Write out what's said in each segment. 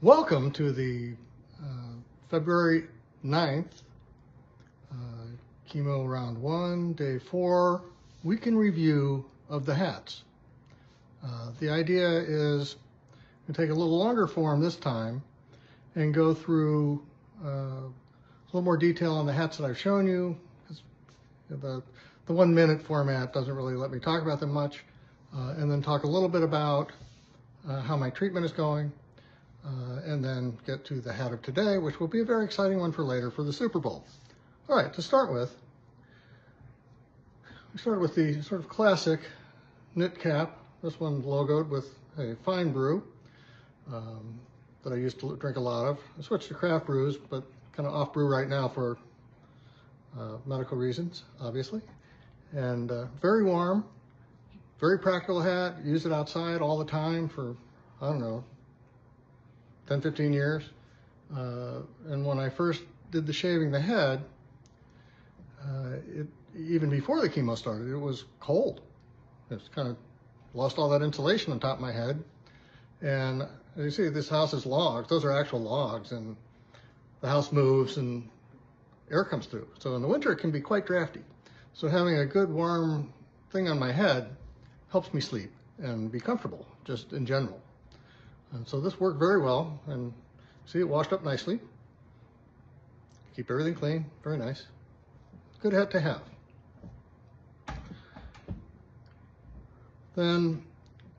Welcome to the February 9th chemo round 1, day 4, week in review of the hats. The idea is to take a little longer form this time and go through a little more detail on the hats that I've shown you. The 1 minute format doesn't really let me talk about them much, and then talk a little bit about how my treatment is going. And then get to the hat of today, which will be a very exciting one for later for the Super Bowl. All right, to start with, we start with the sort of classic knit cap. This one logoed with a fine brew that I used to drink a lot of. I switched to craft brews, but kind of off brew right now for medical reasons, obviously. And very warm, very practical hat. Use it outside all the time for, I don't know, 10, 15 years. And when I first did the shaving the head, even before the chemo started, it was cold. It's kind of lost all that insulation on top of my head. And as you see, this house is logs. Those are actual logs, and the house moves and air comes through. So in the winter, it can be quite drafty. So having a good warm thing on my head helps me sleep and be comfortable, just in general. And so this worked very well, and see, it washed up nicely. Keep everything clean, very nice. Good hat to have. Then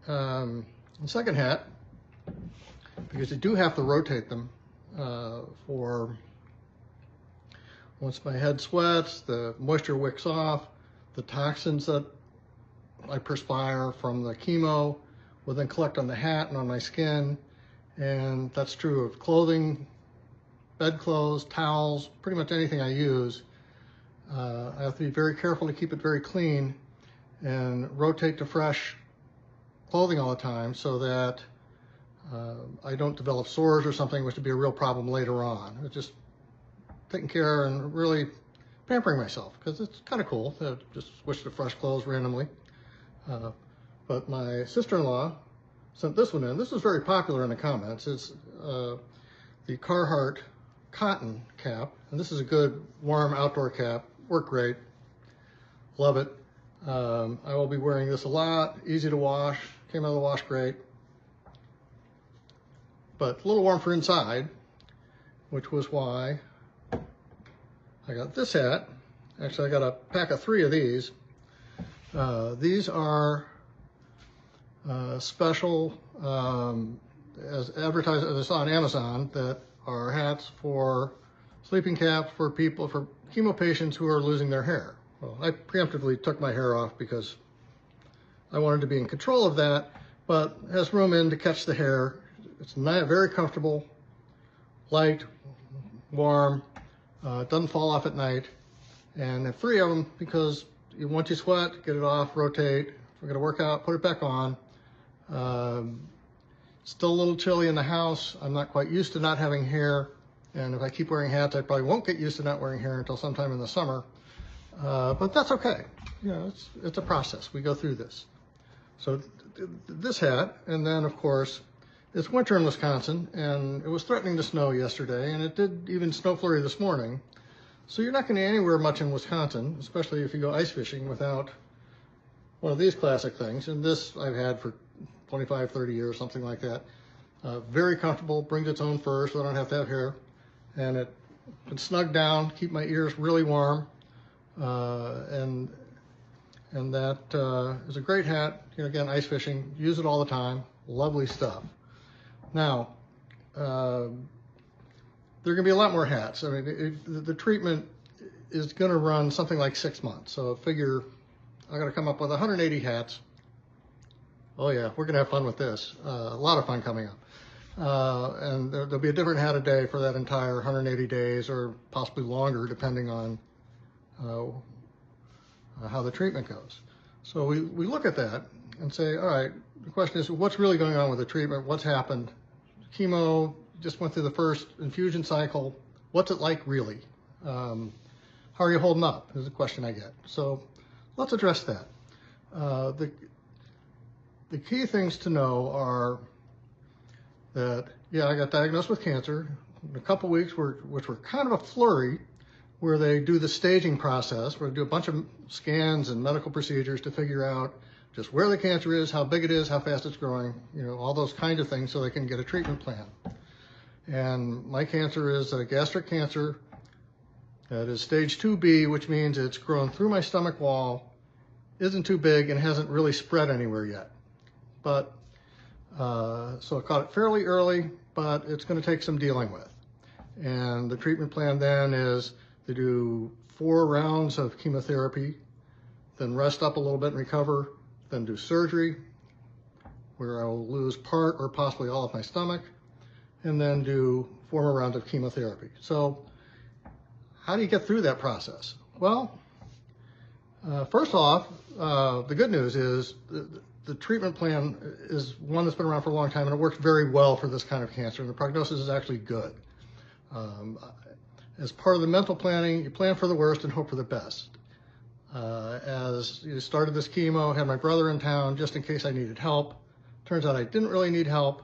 the second hat, because you do have to rotate them for once my head sweats, the moisture wicks off, the toxins that I perspire from the chemo will then collect on the hat and on my skin. And that's true of clothing, bedclothes, towels, pretty much anything I use. I have to be very careful to keep it very clean and rotate to fresh clothing all the time so that I don't develop sores or something, which would be a real problem later on. It's just taking care and really pampering myself, because it's kind of cool to just switch to fresh clothes randomly. But my sister-in-law sent this one in. This is very popular in the comments. It's the Carhartt cotton cap, and this is a good warm outdoor cap. Worked great. Love it. I will be wearing this a lot. Easy to wash. Came out of the wash great. But a little warm for inside, which was why I got this hat. Actually, I got a pack of 3 of these. These are special, as advertised, as I saw on Amazon, that are hats for sleeping caps for people, for chemo patients who are losing their hair. Well, I preemptively took my hair off because I wanted to be in control of that, but has room in to catch the hair. It's very comfortable, light, warm, doesn't fall off at night. And I have 3 of them because once you sweat, get it off, rotate. If we're gonna work out, put it back on. Still a little chilly in the house. I'm not quite used to not having hair. And if I keep wearing hats, I probably won't get used to not wearing hair until sometime in the summer. But that's okay. You know, it's a process. We go through this. So this hat, and then of course, it's winter in Wisconsin, and it was threatening to snow yesterday, and it did even snow flurry this morning. So you're not going to anywhere much in Wisconsin, especially if you go ice fishing, without one of these classic things. And this I've had for 25, 30 years, something like that. Very comfortable, brings its own fur, so I don't have to have hair. And it can snug down, keep my ears really warm. And that is a great hat. You know, again, ice fishing, use it all the time. Lovely stuff. Now, there are going to be a lot more hats. I mean, the treatment is going to run something like 6 months. So figure I'm going to come up with 180 hats. Oh yeah, we're going to have fun with this. A lot of fun coming up. And there'll be a different hat a day for that entire 180 days, or possibly longer, depending on how the treatment goes. So we look at that and say, all right, the question is, what's really going on with the treatment? What's happened? Chemo just went through the first infusion cycle. What's it like really? How are you holding up is the question I get. So let's address that. The key things to know are that, yeah, I got diagnosed with cancer. In a couple weeks, which were kind of a flurry, where they do the staging process, where they do a bunch of scans and medical procedures to figure out just where the cancer is, how big it is, how fast it's growing, all those kind of things so they can get a treatment plan. And my cancer is a gastric cancer that is stage 2B, which means it's grown through my stomach wall, isn't too big, and hasn't really spread anywhere yet. But, so I caught it fairly early, but it's going to take some dealing with. And the treatment plan then is to do 4 rounds of chemotherapy, then rest up a little bit and recover, then do surgery, where I will lose part or possibly all of my stomach, and then do 4 more rounds of chemotherapy. So how do you get through that process? Well, first off, the good news is the treatment plan is one that's been around for a long time, and it works very well for this kind of cancer, and the prognosis is actually good. As part of the mental planning, you plan for the worst and hope for the best. As you started this chemo, had my brother in town just in case I needed help. Turns out I didn't really need help,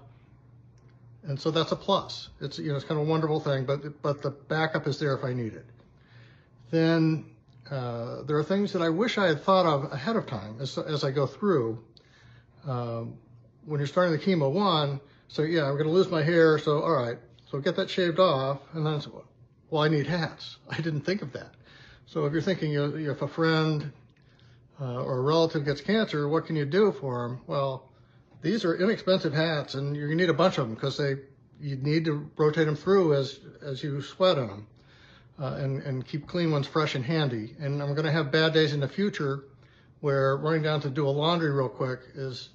and so that's a plus. It's it's kind of a wonderful thing, but the backup is there if I need it. Then there are things that I wish I had thought of ahead of time as I go through. When you're starting the chemo one, so yeah, I'm going to lose my hair, so all right, so get that shaved off, and then well, I need hats. I didn't think of that. So if you're thinking if a friend or a relative gets cancer, what can you do for them? Well, these are inexpensive hats, and you need a bunch of them because you need to rotate them through as you sweat on them, and keep clean ones fresh and handy. And I'm going to have bad days in the future where running down to do a laundry real quick is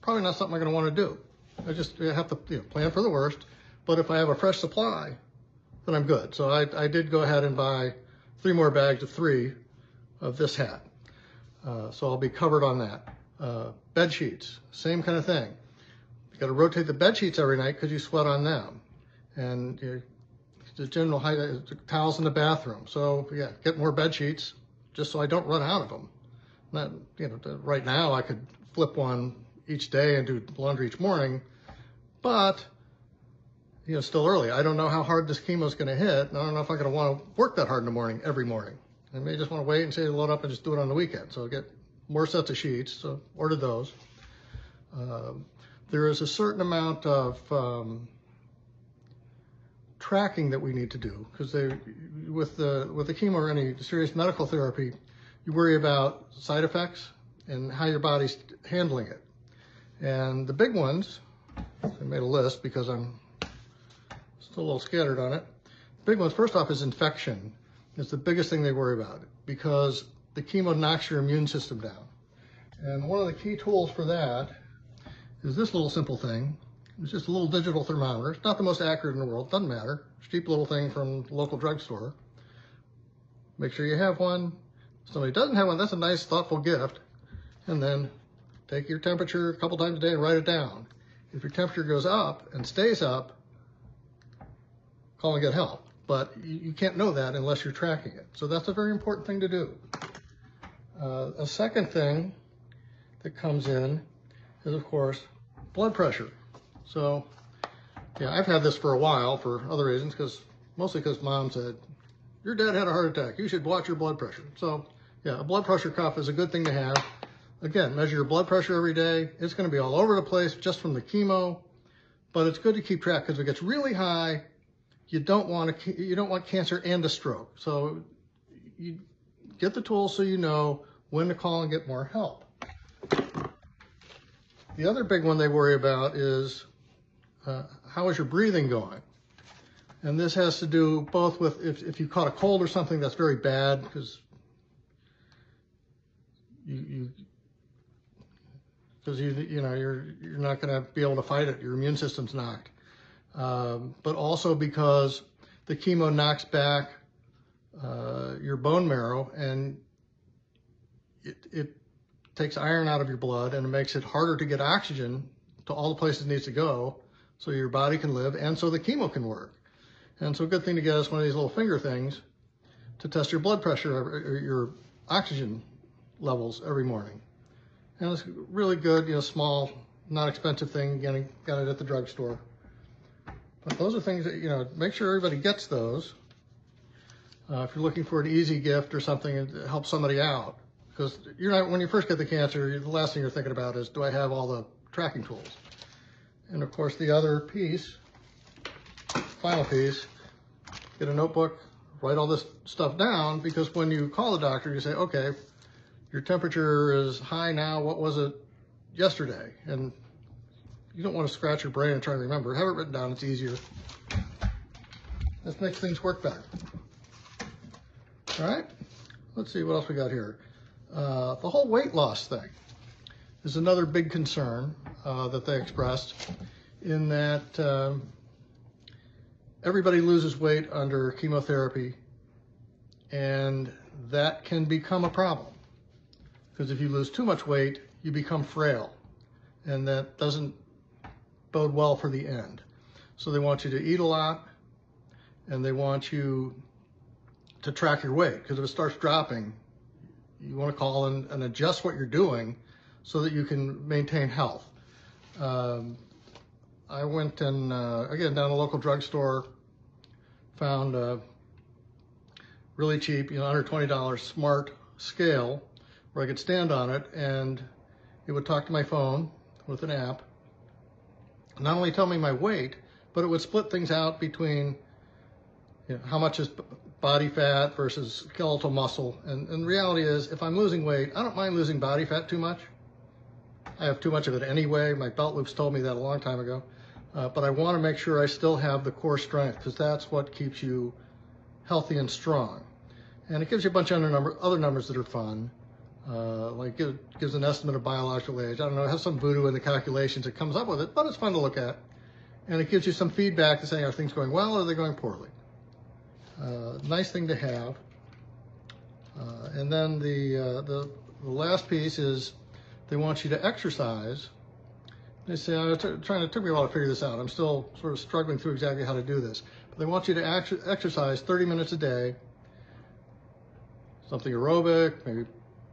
probably not something I'm going to want to do. I have to plan for the worst, but if I have a fresh supply, then I'm good. So I did go ahead and buy 3 more bags of 3 of this hat. So I'll be covered on that. Bed sheets, same kind of thing. You got to rotate the bed sheets every night because you sweat on them. And the general height, towels in the bathroom. So yeah, get more bed sheets just so I don't run out of them. Not, right now I could flip one each day and do laundry each morning, but still early. I don't know how hard this chemo is going to hit, and I don't know if I'm going to want to work that hard in the morning, every morning. I may just want to wait and say load up and just do it on the weekend. So get more sets of sheets, so ordered those. There is a certain amount of tracking that we need to do, because with the chemo or any serious medical therapy, you worry about side effects and how your body's handling it. And the big ones, I made a list because I'm still a little scattered on it. The big ones, first off, is infection. It's the biggest thing they worry about, because the chemo knocks your immune system down. And one of the key tools for that is this little simple thing. It's just a little digital thermometer. It's not the most accurate in the world, doesn't matter. It's a cheap little thing from the local drugstore. Make sure you have one. If somebody doesn't have one, that's a nice, thoughtful gift. And then take your temperature a couple times a day and write it down. If your temperature goes up and stays up, call and get help. But you can't know that unless you're tracking it. So that's a very important thing to do. A second thing that comes in is, of course, blood pressure. So, yeah, I've had this for a while for other reasons, mostly because Mom said, your dad had a heart attack, you should watch your blood pressure. So, yeah, a blood pressure cuff is a good thing to have. Again, measure your blood pressure every day. It's going to be all over the place just from the chemo, but it's good to keep track, because if it gets really high, you don't want cancer and a stroke. So you get the tools so you know when to call and get more help. The other big one they worry about is how is your breathing going? And this has to do both with if you caught a cold or something that's very bad, because you're not going to be able to fight it. Your immune system's knocked. But also because the chemo knocks back your bone marrow, and it takes iron out of your blood, and it makes it harder to get oxygen to all the places it needs to go so your body can live and so the chemo can work. And so a good thing to get is one of these little finger things to test your blood pressure or your oxygen levels every morning. And it's really good, small, not expensive thing. Again, got it at the drugstore. But those are things that, you know, make sure everybody gets those. If you're looking for an easy gift or something to help somebody out, because you're not, when you first get the cancer, the last thing you're thinking about is, do I have all the tracking tools? And of course, the other piece, final piece, get a notebook, write all this stuff down, because when you call the doctor, you say, okay, your temperature is high now, what was it yesterday? And you don't want to scratch your brain and try to remember. Have it written down, it's easier. This makes things work better. All right, let's see what else we got here. The whole weight loss thing is another big concern that they expressed, in that everybody loses weight under chemotherapy, and that can become a problem. Because if you lose too much weight, you become frail, and that doesn't bode well for the end. So they want you to eat a lot, and they want you to track your weight, because if it starts dropping, you want to call and adjust what you're doing so that you can maintain health. I went and, again, down a local drugstore, found a really cheap, you know, under $20 smart scale where I could stand on it, and it would talk to my phone with an app, not only tell me my weight, but it would split things out between, you know, how much is body fat versus skeletal muscle. And the reality is, if I'm losing weight, I don't mind losing body fat too much. I have too much of it anyway. My belt loops told me that a long time ago. But I want to make sure I still have the core strength, because that's what keeps you healthy and strong. And it gives you a bunch of other numbers that are fun. Like it gives an estimate of biological age. I don't know, it has some voodoo in the calculations that comes up with it, but it's fun to look at. And it gives you some feedback to say, are things going well or are they going poorly? Nice thing to have. And then the last piece is they want you to exercise. They say, it took me a while to figure this out. I'm still sort of struggling through exactly how to do this. But they want you to exercise 30 minutes a day, something aerobic, maybe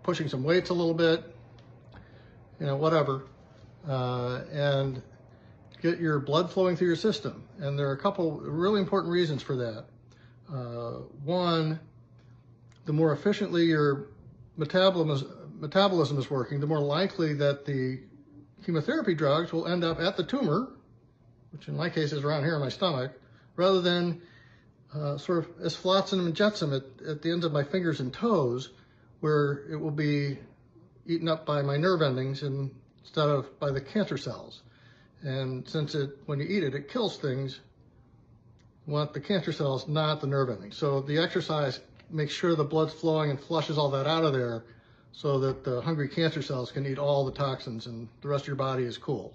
pushing some weights a little bit, you know, whatever, and get your blood flowing through your system. And there are a couple really important reasons for that. One, the more efficiently your metabolism is working, the more likely that the chemotherapy drugs will end up at the tumor, which in my case is around here in my stomach, rather than sort of as flotsam and jetsam at the ends of my fingers and toes, where it will be eaten up by my nerve endings instead of by the cancer cells. And since when you eat it, it kills things, you want the cancer cells, not the nerve endings. So the exercise makes sure the blood's flowing and flushes all that out of there, so that the hungry cancer cells can eat all the toxins and the rest of your body is cool.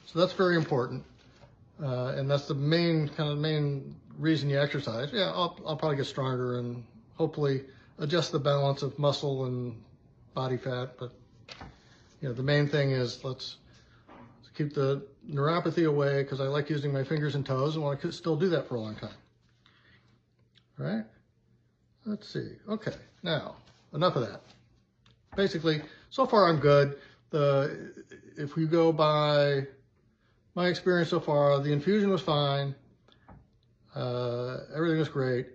So that's very important. And that's the main reason you exercise. Yeah, I'll probably get stronger and hopefully adjust the balance of muscle and body fat. But you know, the main thing is let's keep the neuropathy away, because I like using my fingers and toes and want to still do that for a long time. All right? Let's see. Okay, now, enough of that. Basically, so far I'm good. If we go by my experience so far, the infusion was fine. Everything was great.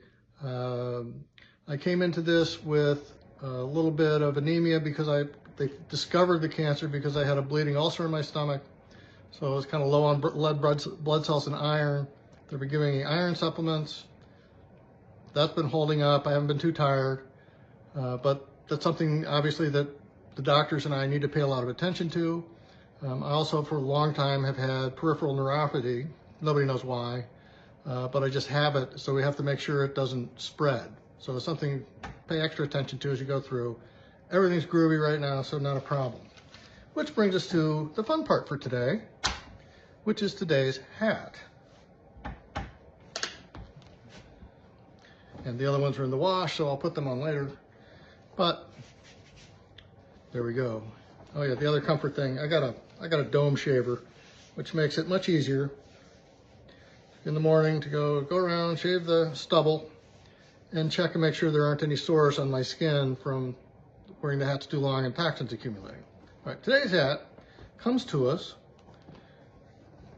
I came into this with a little bit of anemia because they discovered the cancer because I had a bleeding ulcer in my stomach. So I was kind of low on blood cells and iron. They've been giving me iron supplements. That's been holding up. I haven't been too tired. But that's something, obviously, that the doctors and I need to pay a lot of attention to. I also, for a long time, have had peripheral neuropathy. Nobody knows why, but I just have it, so we have to make sure it doesn't spread. So it's something to pay extra attention to as you go through. Everything's groovy right now, so not a problem. Which brings us to the fun part for today, which is today's hat. And the other ones are in the wash, so I'll put them on later. But there we go. Oh yeah, the other comfort thing, I got a dome shaver, which makes it much easier in the morning to go around, shave the stubble, and check and make sure there aren't any sores on my skin from wearing the hats too long and toxins accumulating. All right, today's hat comes to us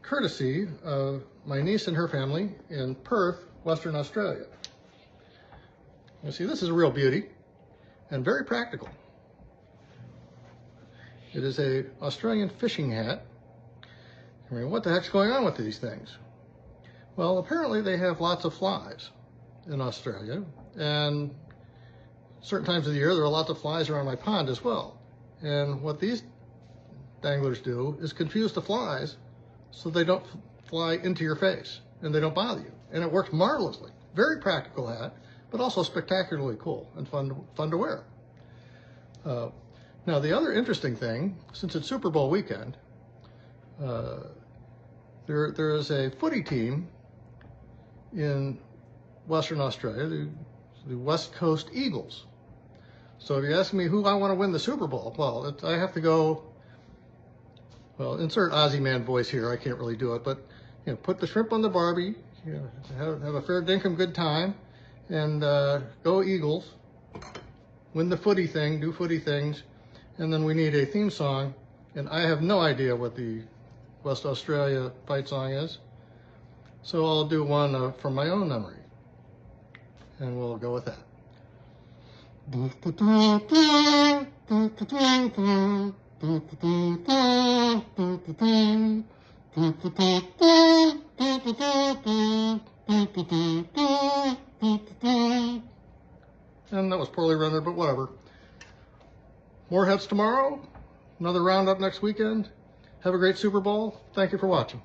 courtesy of my niece and her family in Perth, Western Australia. You see, this is a real beauty and very practical. It is a Australian fishing hat. I mean, what the heck's going on with these things? Well, apparently they have lots of flies in Australia, and certain times of the year there are lots of flies around my pond as well. And what these danglers do is confuse the flies so they don't fly into your face and they don't bother you. And it works marvelously. Very practical hat, but also spectacularly cool and fun to wear. Now, the other interesting thing, since it's Super Bowl weekend, there is a footy team in Western Australia, the West Coast Eagles. So if you ask me who I want to win the Super Bowl, well, I have to go, well, insert Aussie man voice here. I can't really do it, but you know, put the shrimp on the Barbie, you know, have a fair dinkum good time, and go Eagles. Win the footy thing, do footy things, and then we need a theme song, and I have no idea what the West Australia fight song is, so I'll do one from my own memory, and we'll go with that. And that was poorly rendered, but whatever. More hats tomorrow, another roundup next weekend. Have a great Super Bowl. Thank you for watching.